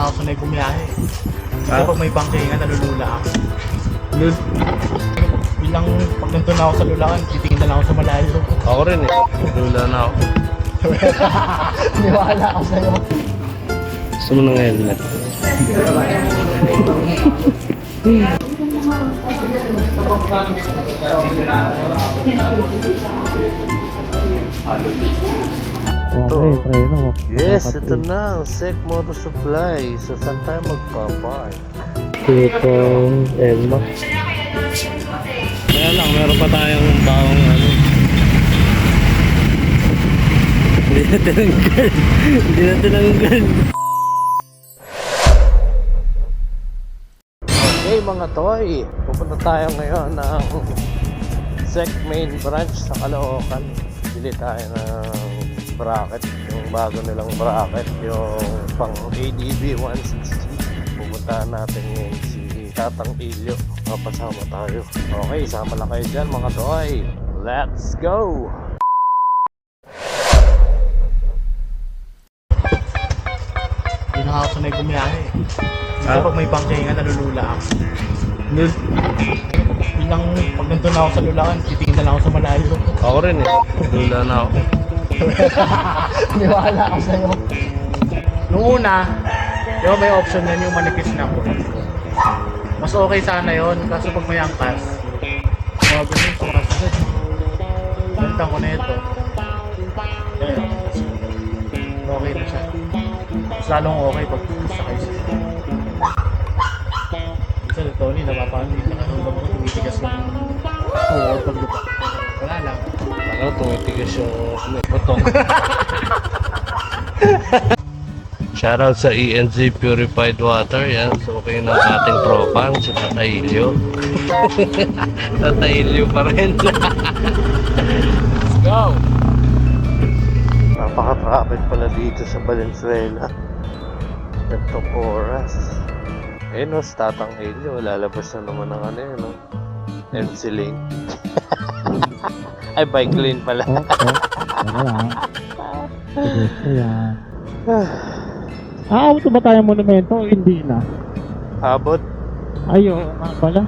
ako sanay bumiyahe. Kapag may bangkingan, nalulula ako. Bilang pag nandun ako sa lulakan, titingin na lang ako sa malayo. Ako rin eh. Lula na ako. Niwala ako sa'yo. Gusto mo ng helmet? Okay, try mo. Yes, ito na ang SEC Motor Supply. So, saan tayo magpapark? Ito, Elma. Kaya lang, meron pa tayong baong ano. Hindi na tinanggal. Hindi na tinanggal. Okay mga toy, pupunta tayo ngayon ng SEC main branch sa Caloocan. Bili tayo ng bracket, yung bago nilang bracket, yung pang ADB 160. Pupuntahan natin ngayon si Tatang Ilyo. Mapasama tayo. Okay, sama lang kayo dyan mga toy. Let's go! Hindi na ako sanay bumiyahe. Kapag may bangkingan, nalulula ako. Bilang pag nandun ako sa lulakan, titingin na lang ako sa malayo. Ako rin eh. Lula na ako. Niwala ako sa'yo. Nung una, di ba may option na yung manipis na ako. Mas okay sana yun, kaso pag may angkas, mga ganun, sumasagad. Bantang ko na ito. Okay na siya. Mas lalong okay pag sakay siya. Minsan, Tony, napapanin na kanulong ko, tumitigas yung tuhod pag lupa. Wala lang. Ano, tumitigas yung putok. Shoutout sa ENZ Purified Water. Yan, so okay ng ating tropang si Tatailio. Tatailio pa rin. Let's go! Napaka-traffic pala dito sa Valenzuela. Gantong oras. Ayun o, si Tatang Ilyo. Lalabas na naman ng ano yun, no? MC lane. Ay, bike lane pala. Aabot ba tayo monumento o hindi na? Abot. Ayun nga pala.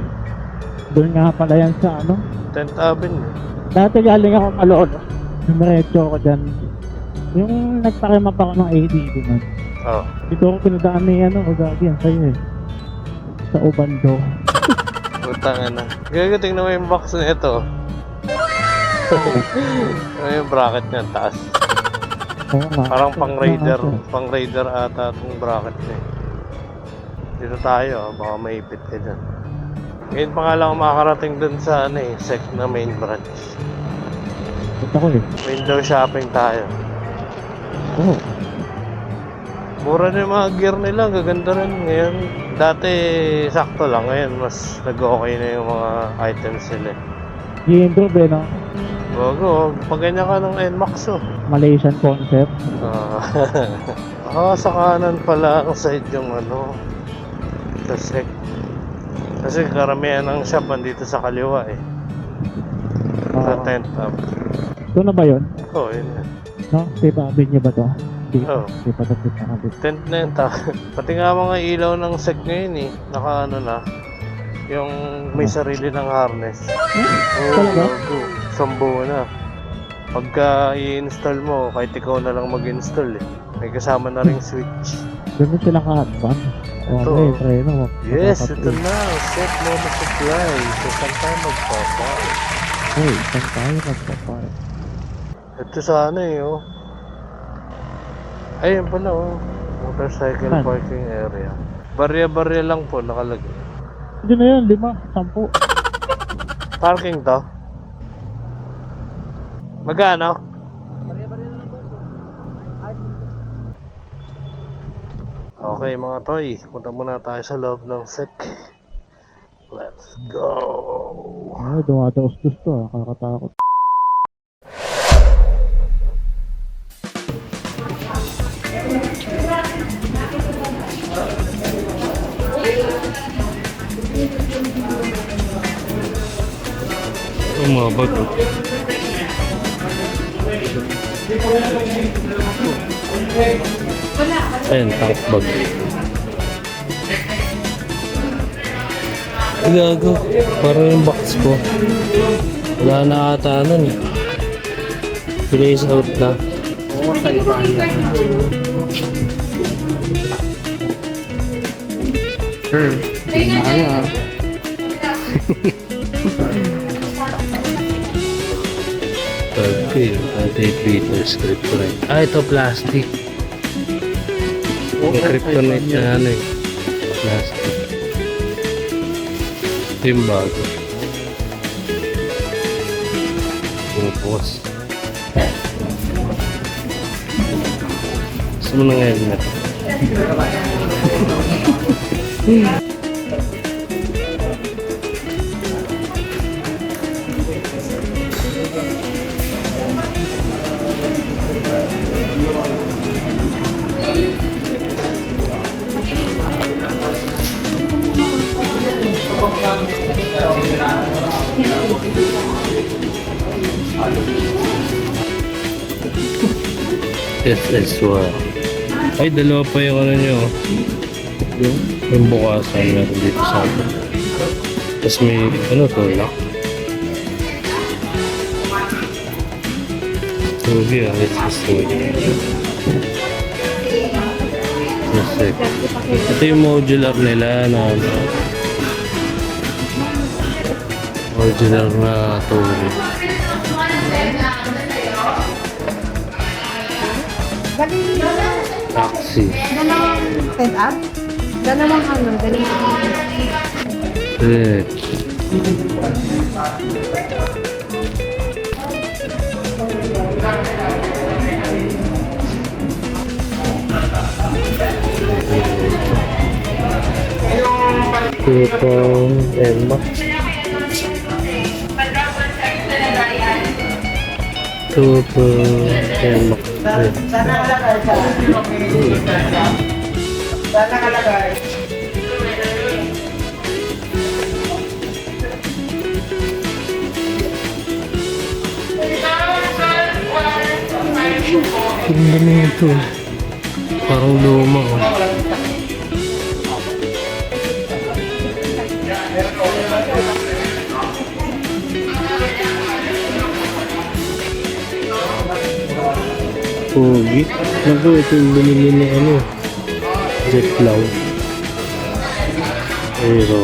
Doon nga pala yan sa ano. 10th Avenue. Dati galing ako Malolo. Dumiretso ako dyan. Yung nagpakimap ako ng ADB man. Oh. Dito ako pinadaan ni ano, Ogagi yan sa'yo eh. Sa Ubando. Putang na. Gagating na yung box na ito. Ano yung bracket niya, taas. Oo nga. Parang pang raider ata itong bracket niya. Dito tayo, baka maipit ka dyan. Ngayon pa nga lang makakarating dun sa ano eh, SEC na main branch. Ito ko eh. Window shopping tayo. Oo. Mura na yung mga gear nila, gaganda rin. Ngayon, dati sakto lang. Ngayon, mas nag-okay na yung mga items nila. G-Improve eh no? Bago, pag ganyan ka ng NMAX oh. Malaysian concept. Sa kanan pala ang side yung ano, kasi karamihan ng shop andito sa kaliwa eh. Sa 10th up. Ito na ba yun? Oo, yun yan. No? Safe Avenue ba to? Oo. Safe Avenue. 10th na yun ta. Pati nga mga ilaw ng SEC ngayon eh, naka ano na, yung may sarili ng harness. Talaga? Sambo na. Pagka i-install mo, kahit ikaw na lang mag-install eh. May kasama na ring switch. Ganun sila ka-advance. Ito. Okay, try mo. Yes, ito na. SEC Motor Supply. So, saan tayo magpapark? Hey, saan tayo magpapark? Ito sana eh, oh. Ayun pala, oh. Motorcycle Saan? parking area. Barya-barya lang po nakalagay. Hindi na yan, 5, 10. Parking to? Magkano? Okay mga toy, punta muna tayo sa loob ng SEC. Let's go! Ay, dumadaos-dos to ah, kakatakot. Umabot oh. Ayun, tank bag. Gago. Parang yung box ko. Wala na ata nun eh. Place out na. Oo, sa iba yan. Sir, hindi na kaya. Okay, 28 liters kryptonite. Ah, ito plastic. May kryptonite na ano eh. Plastic. Ito yung bago. Pumupos. Gusto mo ng helmet? SS1. Ay, dalawa pa yung ano nyo. Yung bukasan meron dito sa akin. Tapos may ano to, lock. Okay, let's just do it. Just sec. Ito yung modular nila na ano. Modular na tubig. Taxi. Dalawang set up? Dalawang ano? Dalawang Eh. Tipong Emma. Tipong Emma. Ang dami ito. Parang luma. Oh. Pogi. Naku, ito yung binili ni ano. Jet cloud. Pero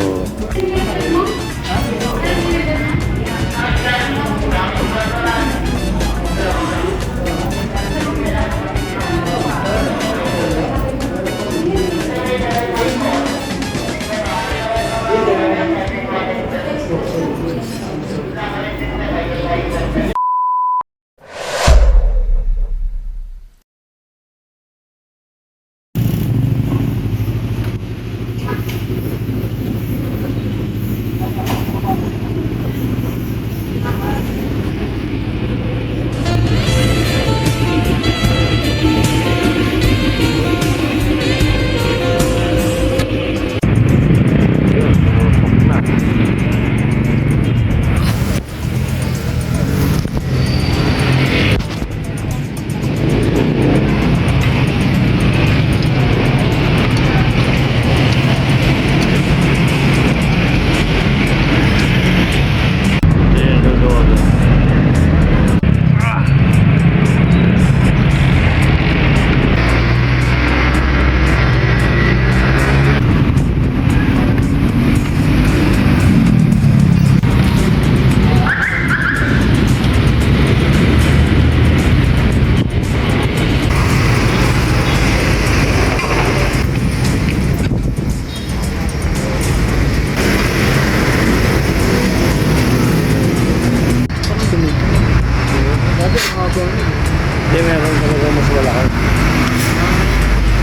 hindi, meron talaga mas malaki.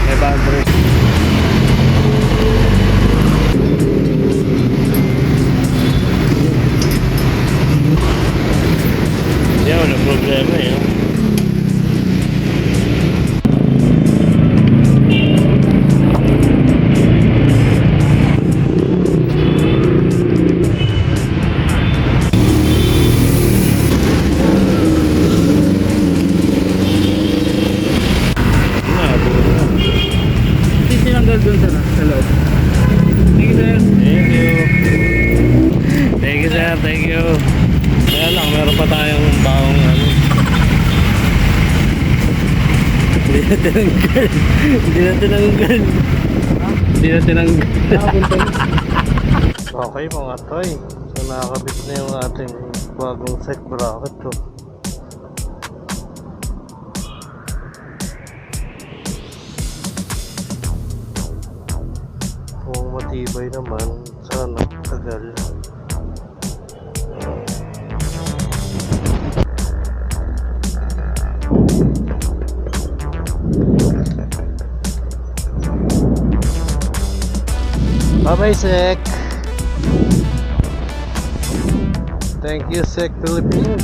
May boundary. Hindi, wala problema eh. Tinanggal dun sa loob. Thank you, sir. Thank you. sir. Thank you. Kaya lang, meron pa tayong baong ano. Hindi na tinanggal. Hindi na tinanggal. Hindi na tinanggal. Okay mga toy. So nakakabit na yung ating bagong set bracket ko. Kung matibay naman, sana tagal. Bye-bye, Sek. Thank you, Sek Philippines.